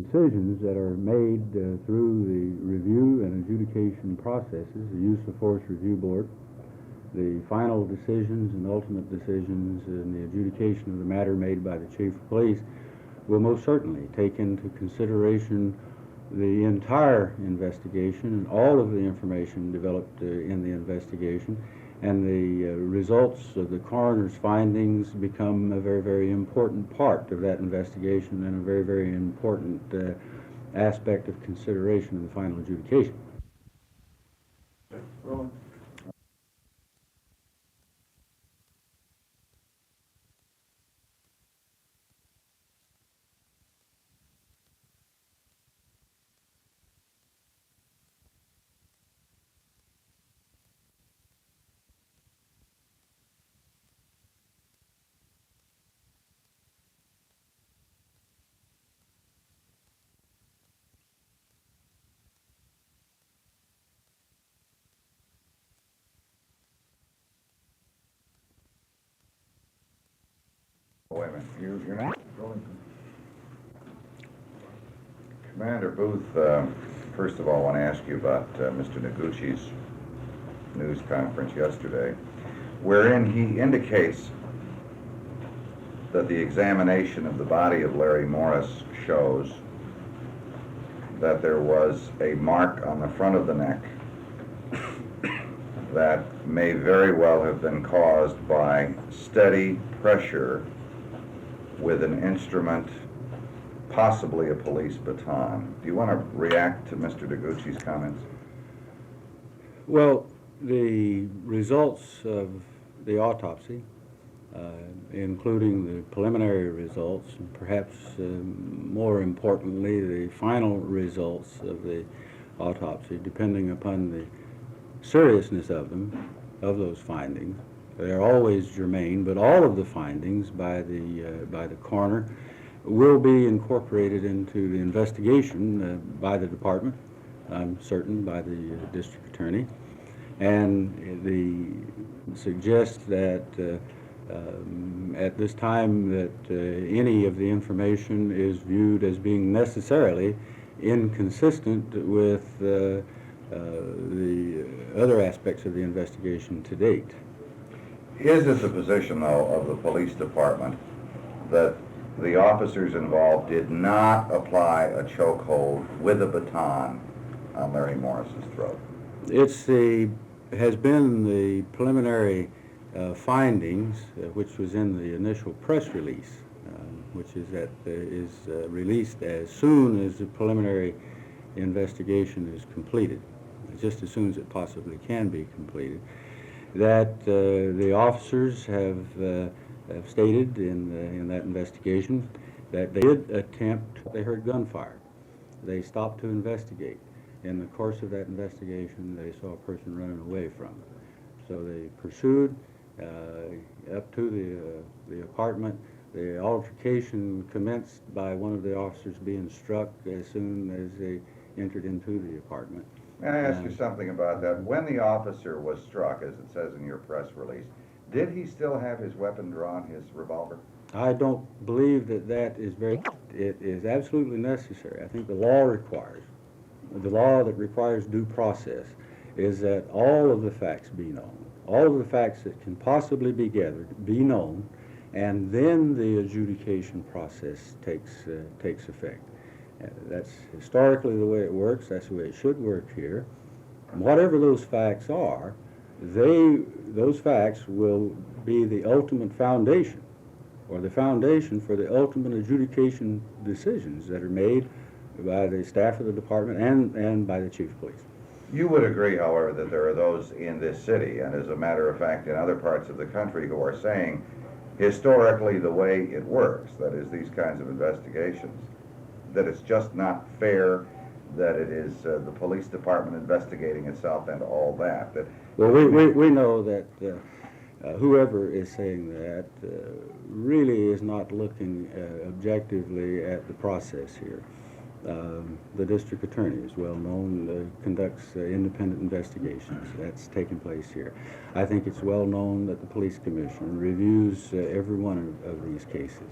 decisions that are made through the review and adjudication processes, the Use of Force Review Board, the final decisions and ultimate decisions in the adjudication of the matter made by the Chief of Police will most certainly take into consideration the entire investigation and all of the information developed in the investigation, and the results of the coroner's findings become a very, very important part of that investigation and a very, very important aspect of consideration in the final adjudication. Roland. Wait a minute, you're not rolling. Commander Booth, first of all, I want to ask you about Mr. Noguchi's news conference yesterday, wherein he indicates that the examination of the body of Larry Morris shows that there was a mark on the front of the neck that may very well have been caused by steady pressure with an instrument, possibly a police baton. Do you want to react to Mr. Noguchi's comments? Well, the results of the autopsy, including the preliminary results, and perhaps more importantly, the final results of the autopsy, depending upon the seriousness of them, of those findings. They're always germane, but all of the findings by the coroner will be incorporated into the investigation by the department, I'm certain by the district attorney, and suggests that at this time that any of the information is viewed as being necessarily inconsistent with the other aspects of the investigation to date. Is it the position, though, of the police department that the officers involved did not apply a chokehold with a baton on Larry Morris's throat? Has been the preliminary findings, which was in the initial press release, which is released as soon as the preliminary investigation is completed, just as soon as it possibly can be completed, that the officers have stated in that investigation that they did attempt, they heard gunfire. They stopped to investigate. In the course of that investigation, they saw a person running away from them. So they pursued up to the apartment. The altercation commenced by one of the officers being struck as soon as they entered into the apartment. May I ask you something about that? When the officer was struck, as it says in your press release, did he still have his weapon drawn, his revolver? I don't believe that is it is absolutely necessary. I think the law that requires due process is that all of the facts be known, all of the facts that can possibly be gathered be known, and then the adjudication process takes effect. That's historically the way it works. That's the way it should work here. And whatever those facts are, those facts will be the ultimate foundation, or the foundation for the ultimate adjudication decisions that are made by the staff of the department and by the chief of police. You would agree, however, that there are those in this city, and as a matter of fact in other parts of the country, who are saying historically the way it works, that is, these kinds of investigations, that it's just not fair, that it is the police department investigating itself and all that. Well, we know that whoever is saying that really is not looking objectively at the process here. The district attorney is well known, conducts independent investigations. That's taking place here. I think it's well known that the police commissioner reviews every one of these cases.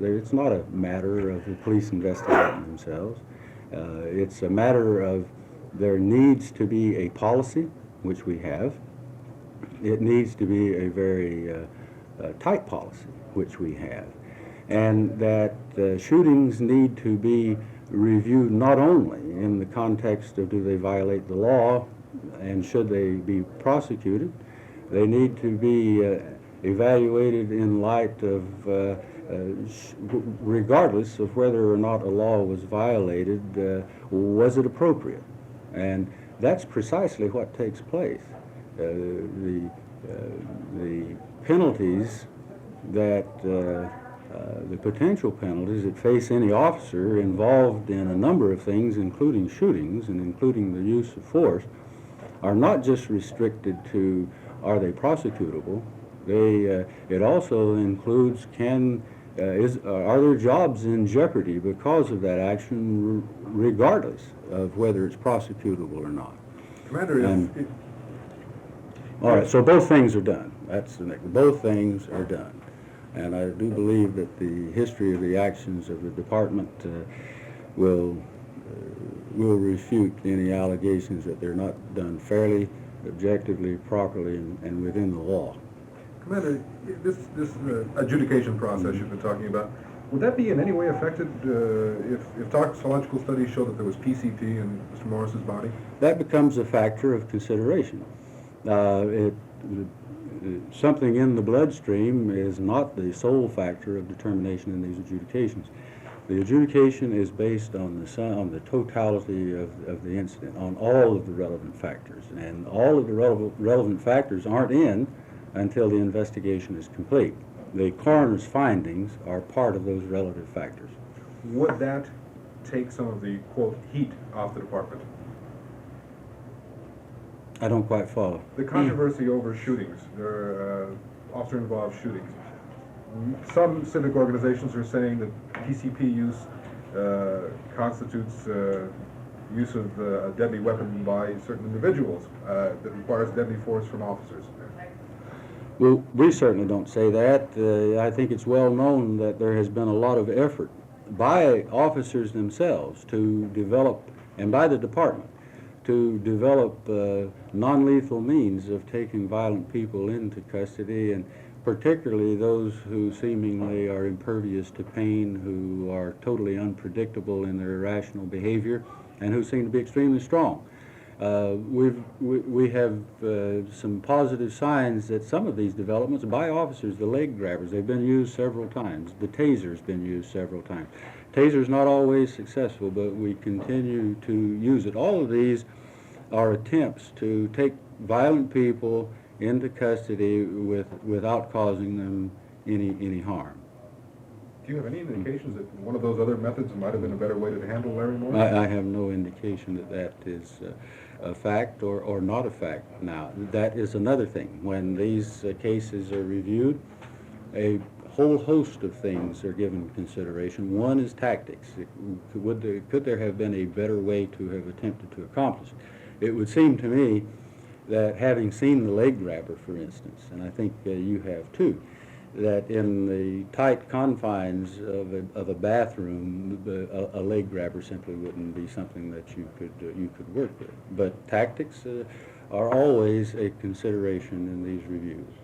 It's not a matter of the police investigating themselves. It's a matter of there needs to be a policy, which we have. It needs to be a very tight policy, which we have. And that shootings need to be reviewed not only in the context of do they violate the law and should they be prosecuted, they need to be evaluated in light of regardless of whether or not a law was violated, was it appropriate? And that's precisely what takes place. The penalties that the potential penalties that face any officer involved in a number of things, including shootings and including the use of force, are not just restricted to are they prosecutable. It also includes are their jobs in jeopardy because of that action, regardless of whether it's prosecutable or not. Commander, all right, so both things are done. That's the next. Both things are done. And I do believe that the history of the actions of the department will refute any allegations that they're not done fairly, objectively, properly, and within the law. Commander, this adjudication process you've been talking about, would that be in any way affected if toxicological studies show that there was PCP in Mr. Morris's body? That becomes a factor of consideration. Something in the bloodstream is not the sole factor of determination in these adjudications. The adjudication is based on the totality of the incident, on all of the relevant factors, and all of the relevant factors aren't in until the investigation is complete. The coroner's findings are part of those relative factors. Would that take some of the, quote, heat off the department? I don't quite follow. The controversy over shootings, officer-involved shootings. Some civic organizations are saying that PCP use constitutes use of a deadly weapon by certain individuals that requires deadly force from officers. Well, we certainly don't say that. I think it's well known that there has been a lot of effort by officers themselves to develop, and by the department, to develop non-lethal means of taking violent people into custody, and particularly those who seemingly are impervious to pain, who are totally unpredictable in their irrational behavior, and who seem to be extremely strong. We have some positive signs that some of these developments by officers, the leg grabbers, they've been used several times. The taser's been used several times. Taser's not always successful, but we continue to use it. All of these are attempts to take violent people into custody without causing them any harm. Do you have any indications that one of those other methods might have been a better way to handle Larry Moore? I have no indication that that is a fact or not a fact. Now, that is another thing. When these cases are reviewed, a whole host of things are given consideration. One is tactics. Could there have been a better way to have attempted to accomplish it? It would seem to me that having seen the leg grabber, for instance, and I think you have too, that in the tight confines of a bathroom, a leg grabber simply wouldn't be something that you could work with. But tactics are always a consideration in these reviews.